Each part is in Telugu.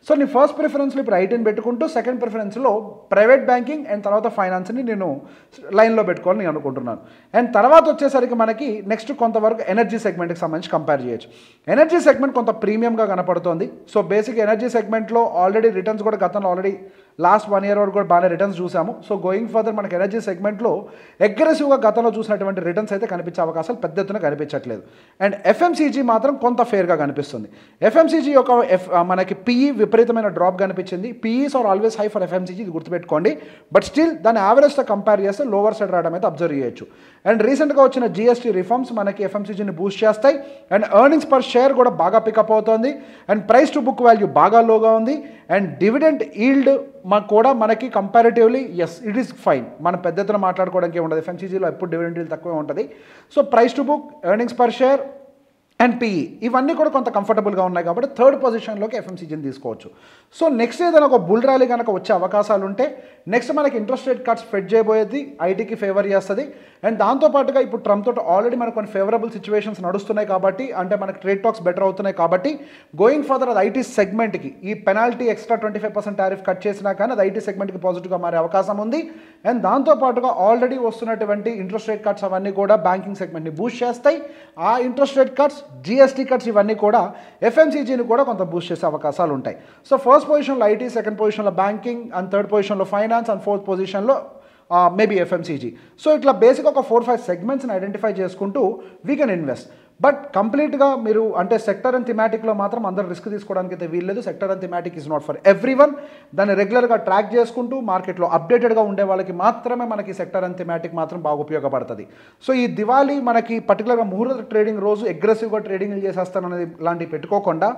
సో నీ ఫస్ట్ ప్రిఫరెన్స్లో ఇప్పుడు ఐటీని పెట్టుకుంటూ సెకండ్ ప్రిఫరెన్స్లో ప్రైవేట్ బ్యాంకింగ్ అండ్ తర్వాత ఫైనాన్స్ని నేను లైన్లో పెట్టుకోవాలని నేను అనుకుంటున్నాను. అండ్ తర్వాత వచ్చేసరికి మనకి నెక్స్ట్ కొంతవరకు ఎనర్జీ సెగ్మెంట్కి సంబంధించి కంపేర్ చేయొచ్చు. ఎనర్జీ సెగ్మెంట్ కొంత ప్రీమియంగా కనపడుతోంది. సో బేసిక్ ఎనర్జీ సెగ్మెంట్లో ఆల్రెడీ రిటర్న్స్ కూడా గతంలో ఆల్రెడీ లాస్ట్ 1 year వరకు కూడా బాగానే రిటర్న్స్ చూసాము. సో గోయింగ్ ఫర్దర్ మనకి ఎనర్జీ సెగ్మెంట్లో అగ్రెసివ్గా గతంలో చూసినటువంటి రిటర్న్స్ అయితే కనిపించే అవకాశాలు పెద్ద ఎత్తున కనిపించట్లేదు. అండ్ ఎఫ్ఎంసీజీ మాత్రం కొంత ఫేర్గా కనిపిస్తుంది. ఎఫ్ఎంసీజీ యొక్క మనకి పిఈ విపరీతమైన డ్రాప్ కనిపించింది. PEs are always high for FMCG, ఇది గుర్తుపెట్టుకోండి. బట్ స్టిల్ దాని యావరేజ్తో కంపేర్ చేస్తే లోవర్ సైడ్ రావడం అయితే అబ్జర్వ్ చేయొచ్చు. అండ్ రీసెంట్గా వచ్చిన జిఎస్టీ రిఫార్మ్స్ మనకి ఎఫ్ఎంసీజీని బూస్ట్ చేస్తాయి. అండ్ ఎర్నింగ్స్ పర్ షేర్ కూడా బాగా పికప్ అవుతుంది. And price to book value బాగా లోగా ఉంది. అండ్ డివిడెంట్ ఈల్డ్ కూడా మనకి comparatively as it is fine. మనం పెద్ద ఎత్తున మాట్లాడుకోవడానికి ఉండదు. ఎఫ్ఎంసీజీలో ఎప్పుడు డివిడెంట్ ఈల్డ్ తక్కువే ఉంటుంది. So price to book, earnings per share and PE ఇవన్నీ కూడా కొంత కంఫర్టబుల్గా ఉన్నాయి కాబట్టి థర్డ్ పొజిషన్లోకి ఎఫ్ఎంసీజీని తీసుకోవచ్చు. సో నెక్స్ట్ ఏదైనా ఒక బుల్ ర్యాలీ కనుక వచ్చే అవకాశాలు ఉంటే నెక్స్ట్ మనకి ఇంట్రెస్ట్ రేట్ కట్స్ ఫెడ్ చేయబోయేది ఐటీకి ఫేవర్ చేస్తుంది. అండ్ దాంతోపాటుగా ఇప్పుడు ట్రంప్ తోటి ఆల్రెడీ మనకు కొన్ని ఫేవరబుల్ సిచ్యువేషన్స్ నడుస్తున్నాయి కాబట్టి, అంటే మనకి ట్రేడ్ టాక్స్ బెటర్ అవుతున్నాయి కాబట్టి గోయింగ్ ఫర్దర్ అది ఐటీ సెగ్మెంట్కి ఈ పెనాల్టీ ఎక్స్ట్రా 25% టారిఫ్ కట్ చేసినా కానీ అది ఐటీ సెగ్మెంట్కి పాజిటివ్గా మారే అవకాశం ఉంది. అండ్ దాంతోపాటుగా ఆల్రెడీ వస్తున్నటువంటి ఇంట్రెస్ట్ రేట్ కట్స్ అవన్నీ కూడా బ్యాంకింగ్ సెగ్మెంట్ని బూస్ట్ చేస్తాయి. ఆ interest rate cuts, GST cuts ఇవన్నీ కూడా ఎఫ్ఎంసీజీని కూడా కొంత బూస్ట్ చేసే అవకాశాలు ఉంటాయి. సో ఫస్ట్ పొజిషన్లో ఐటీ, సెకండ్ పొజిషన్లో బ్యాంకింగ్, అండ్ థర్డ్ పొజిషన్లో ఫైనాన్స్, అండ్ ఫోర్త్ పొజిషన్లో మేబీ ఎఫ్ఎంసీజీ. సో ఇట్లా బేసిక్ ఒక 4-5 సెగ్మెంట్స్ని ఐడెంటిఫై చేసుకుంటూ వీ కెన్ ఇన్వెస్ట్. బట్ కంప్లీట్గా మీరు అంటే సెక్టర్ అండ్ థిమాటిక్లో మాత్రం అందరూ రిస్క్ తీసుకోవడానికి అయితే వీల్లేదు. Sector and thematic is not for every one. దాన్ని రెగ్యులర్గా ట్రాక్ చేసుకుంటూ మార్కెట్లో అప్డేటెడ్గా ఉండే వాళ్ళకి మాత్రమే మనకి సెక్టర్ అండ్ థిమాటిక్ మాత్రం బాగా ఉపయోగపడుతుంది. సో ఈ దివాళీ మనకి పర్టికులర్గా ముహూర్త ట్రేడింగ్ రోజు అగ్రెసివ్గా ట్రేడింగ్లు చేసేస్తాననేది ఇలాంటివి పెట్టుకోకుండా,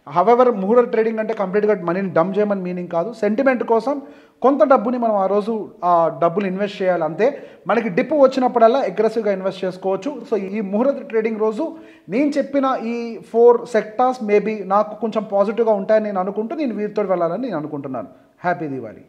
హవెవర్ ముహూర్త ట్రేడింగ్ అంటే కంప్లీట్గా మనీని డమ్ చేయమని మీనింగ్ కాదు. సెంటిమెంట్ కోసం కొంత డబ్బుని మనం ఆ రోజు ఆ డబ్బులు ఇన్వెస్ట్ చేయాలి అంతే. మనకి డిప్ వచ్చినప్పుడల్లా అగ్రెసివ్గా ఇన్వెస్ట్ చేసుకోవచ్చు. సో ఈ ముహూర్త ట్రేడింగ్ రోజు నేను చెప్పిన ఈ 4 సెక్టార్స్ మేబీ నాకు కొంచెం పాజిటివ్గా ఉంటాయని నేను అనుకుంటూ నేను వీటితో వెళ్ళాలని నేను అనుకుంటున్నాను. హ్యాపీ దివాళీ.